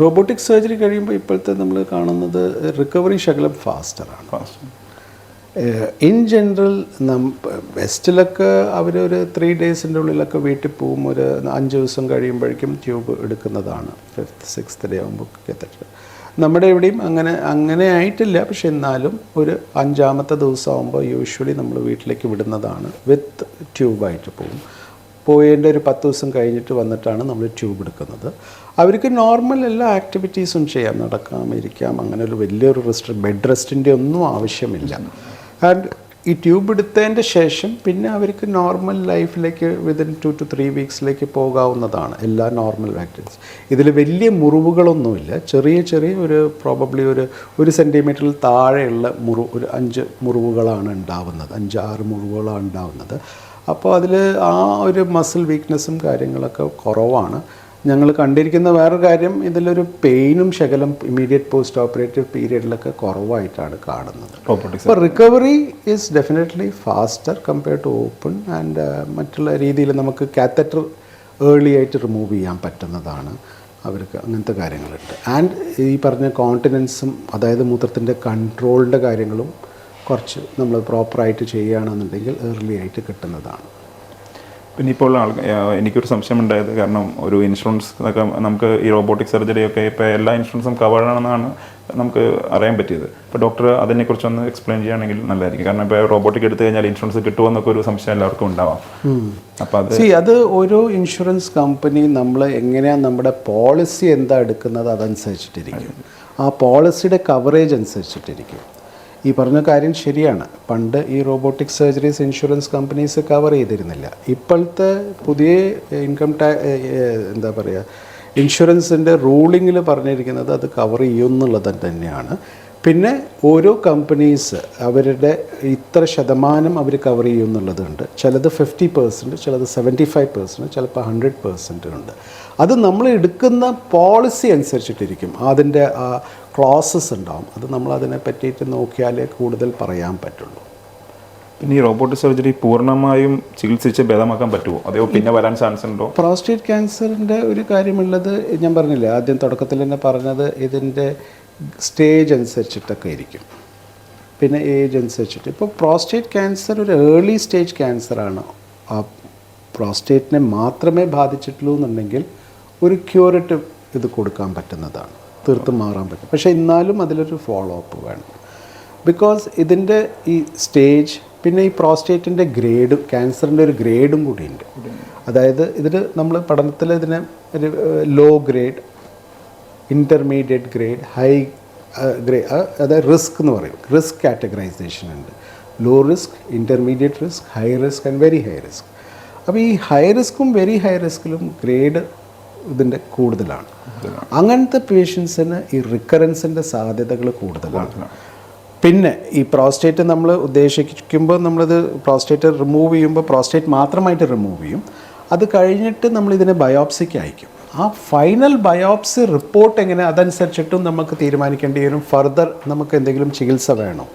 Robotic surgery കഴിയുമ്പോൾ ഇപ്പോഴത്തെ നമ്മൾ കാണുന്നത് റിക്കവറി ശകലം ഫാസ്റ്ററാണ്. ഇൻ ജനറൽ വെസ്റ്റിലൊക്കെ അവരൊരു 3 ഡേയ്സിൻ്റെ ഉള്ളിലൊക്കെ വീട്ടിൽ പോകും. ഒരു 5 ദിവസം കഴിയുമ്പോഴേക്കും ട്യൂബ് എടുക്കുന്നതാണ്. 5th 6th ഡേ ആകുമ്പോൾ എത്തിട്ട് നമ്മുടെ എവിടെയും അങ്ങനെ ആയിട്ടില്ല. പക്ഷെ എന്നാലും ഒരു 5ാമത്തെ ദിവസം ആകുമ്പോൾ യൂഷ്വലി നമ്മൾ വീട്ടിലേക്ക് വിടുന്നതാണ്. വിത്ത് ട്യൂബായിട്ട് പോകും. പോയതിൻ്റെ ഒരു 10 ദിവസം കഴിഞ്ഞിട്ട് വന്നിട്ടാണ് നമ്മൾ ട്യൂബ് എടുക്കുന്നത്. അവർക്ക് നോർമൽ എല്ലാ ആക്ടിവിറ്റീസും ചെയ്യാം, നടക്കാം, ഇരിക്കാം. അങ്ങനെ ഒരു വലിയൊരു ബെഡ് റെസ്റ്റിൻ്റെ ഒന്നും ആവശ്യമില്ല. ആൻഡ് ഈ ട്യൂബ് എടുത്തതിൻ്റെ ശേഷം പിന്നെ അവർക്ക് നോർമൽ ലൈഫിലേക്ക് വിതിൻ 2 to 3 വീക്സിലേക്ക് പോകാവുന്നതാണ്. എല്ലാ നോർമൽ ആക്ടിവിറ്റീസ്. ഇതിൽ വലിയ മുറിവുകളൊന്നുമില്ല. ചെറിയ ഒരു പ്രോബബ്ലി ഒരു സെൻറ്റിമീറ്ററിൽ താഴെയുള്ള ഒരു 5 മുറിവുകളാണ് ഉണ്ടാവുന്നത്. 5-6 മുറിവുകളാണ് ഉണ്ടാവുന്നത്. അപ്പോൾ അതിൽ ആ ഒരു മസിൽ വീക്ക്നെസ്സും കാര്യങ്ങളൊക്കെ കുറവാണ്. ഞങ്ങൾ കണ്ടിരിക്കുന്ന വേറൊരു കാര്യം, ഇതിലൊരു പെയിനും ശകലം ഇമ്മീഡിയറ്റ് പോസ്റ്റ് ഓപ്പറേറ്റീവ് പീരിയഡിലൊക്കെ കുറവായിട്ടാണ് കാണുന്നത്. അപ്പോൾ recovery is definitely faster compared to open. And മറ്റുള്ള രീതിയിൽ നമുക്ക് കാത്തറ്റർ ഏർലി ആയിട്ട് റിമൂവ് ചെയ്യാൻ പറ്റുന്നതാണ് അവർക്ക്. അങ്ങനത്തെ കാര്യങ്ങളുണ്ട്. ആൻഡ് ഈ പറഞ്ഞ കോണ്ടിനൻസും, അതായത് മൂത്രത്തിൻ്റെ കൺട്രോളിൻ്റെ കാര്യങ്ങളും കുറച്ച് നമ്മൾ പ്രോപ്പറായിട്ട് ചെയ്യുകയാണെന്നുണ്ടെങ്കിൽ ഏർലി ആയിട്ട് കിട്ടുന്നതാണ്. പിന്നെ ഇപ്പോൾ എനിക്കൊരു സംശയം ഉണ്ടായത്, കാരണം ഒരു ഇൻഷുറൻസ് ഒക്കെ നമുക്ക് ഈ റോബോട്ടിക് സർജറിയൊക്കെ ഇപ്പോൾ എല്ലാ ഇൻഷുറൻസും കവറാണെന്നാണ് നമുക്ക് അറിയാൻ പറ്റിയത്. ഇപ്പോൾ ഡോക്ടർ അതിനെക്കുറിച്ചൊന്ന് എക്സ്പ്ലെയിൻ ചെയ്യുകയാണെങ്കിൽ നല്ലതായിരിക്കും. കാരണം ഇപ്പോൾ റോബോട്ടിക് എടുത്തു കഴിഞ്ഞാൽ ഇൻഷുറൻസ് കിട്ടുമോന്നൊക്കെ ഒരു സംശയം എല്ലാവർക്കും ഉണ്ടാവാം. അപ്പോൾ അത് ഓരോ ഇൻഷുറൻസ് കമ്പനി നമ്മൾ എങ്ങനെയാണ് നമ്മുടെ പോളിസി എന്താ എടുക്കുന്നത് അതനുസരിച്ചിട്ടിരിക്കും. ആ പോളിസിയുടെ കവറേജ് അനുസരിച്ചിട്ടിരിക്കും. ഈ പറഞ്ഞ കാര്യം ശരിയാണ്. പണ്ട് ഈ robotic surgeries insurance companies cover ചെയ്തിരുന്നില്ല. ഇപ്പോഴത്തെ പുതിയ ഇൻഷുറൻസിൻ്റെ റൂളിങ്ങിൽ പറഞ്ഞിരിക്കുന്നത് അത് കവർ ചെയ്യുമെന്നുള്ളത് തന്നെയാണ്. പിന്നെ ഓരോ കമ്പനീസ് അവരുടെ ഇത്ര ശതമാനം അവർ കവർ ചെയ്യുമെന്നുള്ളതുണ്ട്. ചിലത് 50%, ചിലത് 75%, ചിലപ്പോൾ 100% ഉണ്ട്. അത് നമ്മൾ എടുക്കുന്ന പോളിസി അനുസരിച്ചിട്ടിരിക്കും. അതിൻ്റെ ക്ലോസസ് ഉണ്ടാവും. അത് നമ്മൾ അതിനെ പറ്റിയിട്ട് നോക്കിയാലേ കൂടുതൽ പറയാൻ പറ്റുള്ളൂ. പിന്നെ ഈ റോബോട്ടിക് സർജറി പൂർണ്ണമായും ചികിത്സിച്ച് ഭേദമാക്കാൻ പറ്റുമോ, അതോ പിന്നെ വരാൻ ചാൻസ് ഉണ്ടോ? പ്രോസ്റ്റേറ്റ് ക്യാൻസറിൻ്റെ ഒരു കാര്യമുള്ളത് ഞാൻ പറഞ്ഞില്ലേ, ആദ്യം തുടക്കത്തിൽ തന്നെ പറഞ്ഞത്, ഇതിൻ്റെ സ്റ്റേജ് അനുസരിച്ചിട്ടൊക്കെ ഇരിക്കും. പിന്നെ ഏജ് അനുസരിച്ചിട്ട്. ഇപ്പോൾ പ്രോസ്റ്റേറ്റ് ക്യാൻസർ ഒരു ഏർലി സ്റ്റേജ് ക്യാൻസറാണ്. ആ പ്രോസ്റ്റേറ്റിനെ മാത്രമേ ബാധിച്ചിട്ടുള്ളൂ എന്നുണ്ടെങ്കിൽ ഒരു ക്യൂറേറ്റീവ് ഇത് കൊടുക്കാൻ പറ്റുന്നതാണ്, തീർത്തും മാറാൻ പറ്റും. പക്ഷേ എന്നാലും അതിലൊരു ഫോളോ അപ്പ് വേണം. ബിക്കോസ് ഇതിൻ്റെ ഈ സ്റ്റേജ്, പിന്നെ ഈ പ്രോസ്റ്റേറ്റിൻ്റെ ഗ്രേഡ്, ക്യാൻസറിൻ്റെ ഒരു ഗ്രേഡും കൂടിയുണ്ട്. അതായത് ഇതിൽ നമ്മൾ പഠനത്തിൽ ഇതിനെ ഒരു low grade, intermediate grade, high grade, അതായത് റിസ്ക് എന്ന് പറയും. റിസ്ക് കാറ്റഗറൈസേഷൻ ഉണ്ട്. Low risk, intermediate risk, high risk and very high risk. അപ്പോൾ ഈ ഹൈ റിസ്ക്കും വെരി ഹൈ റിസ്കിലും ഗ്രേഡ് ഇതിൻ്റെ കൂടുതലാണ്. അങ്ങനത്തെ പേഷ്യൻസിന് ഈ റിക്കറൻസിൻ്റെ സാധ്യതകൾ കൂടുതലാണ്. പിന്നെ ഈ പ്രോസ്റ്റേറ്റ് നമ്മൾ ഉദ്ദേശിക്കുമ്പോൾ നമ്മളിത് പ്രോസ്റ്റേറ്റ് റിമൂവ് ചെയ്യുമ്പോൾ പ്രോസ്റ്റേറ്റ് മാത്രമായിട്ട് റിമൂവ് ചെയ്യും. അത് കഴിഞ്ഞിട്ട് നമ്മളിതിനെ ബയോപ്സിക്ക് അയക്കും. ആ ഫൈനൽ ബയോപ്സി റിപ്പോർട്ട് എങ്ങനെ, അതനുസരിച്ചിട്ടും നമുക്ക് തീരുമാനിക്കേണ്ടി വരും ഫർദർ നമുക്ക് എന്തെങ്കിലും ചികിത്സ വേണോ.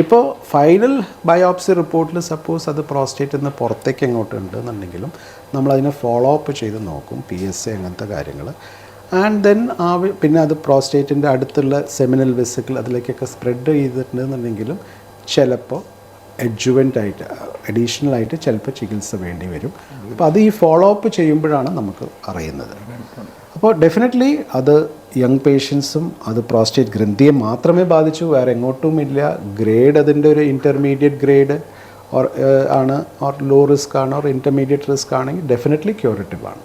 ഇപ്പോൾ ഫൈനൽ ബയോപ്സി റിപ്പോർട്ടിൽ സപ്പോസ് അത് പ്രോസ്റ്റേറ്റിൽ നിന്ന് പുറത്തേക്ക് എങ്ങോട്ട് ഉണ്ടെന്നുണ്ടെങ്കിലും നമ്മളതിനെ ഫോളോ അപ്പ് ചെയ്ത് നോക്കും, PSA അങ്ങനത്തെ കാര്യങ്ങൾ. ആൻഡ് ദെൻ പിന്നെ അത് പ്രോസ്റ്റേറ്റിൻ്റെ അടുത്തുള്ള സെമിനൽ വെസിക്കിൾ അതിലേക്കൊക്കെ സ്പ്രെഡ് ചെയ്തിട്ടുണ്ടെന്നുണ്ടെങ്കിലും ചിലപ്പോൾ അഡ്ജുവൻ്റായിട്ട് അഡീഷണലായിട്ട് ചിലപ്പോൾ ചികിത്സ വേണ്ടി വരും. അപ്പോൾ അത് ഈ ഫോളോ അപ്പ് ചെയ്യുമ്പോഴാണ് നമുക്ക് അറിയുന്നത്. അപ്പോൾ ഡെഫിനറ്റ്ലി അത് യങ് പേഷ്യൻസും അത് പ്രോസ്റ്റേറ്റ് ഗ്രന്ഥിയെ മാത്രമേ ബാധിച്ചു, വേറെ എങ്ങോട്ടും ഇല്ല. ഗ്രേഡ് അതിൻ്റെ ഒരു ഇൻ്റർമീഡിയറ്റ് ഗ്രേഡ് ആണ്, ഓർ ലോ റിസ്ക് ആണ്, ഓർ ഇൻ്റർമീഡിയറ്റ് റിസ്ക് ആണെങ്കിൽ ഡെഫിനറ്റ്ലി ക്യൂറേറ്റീവ് ആണ്.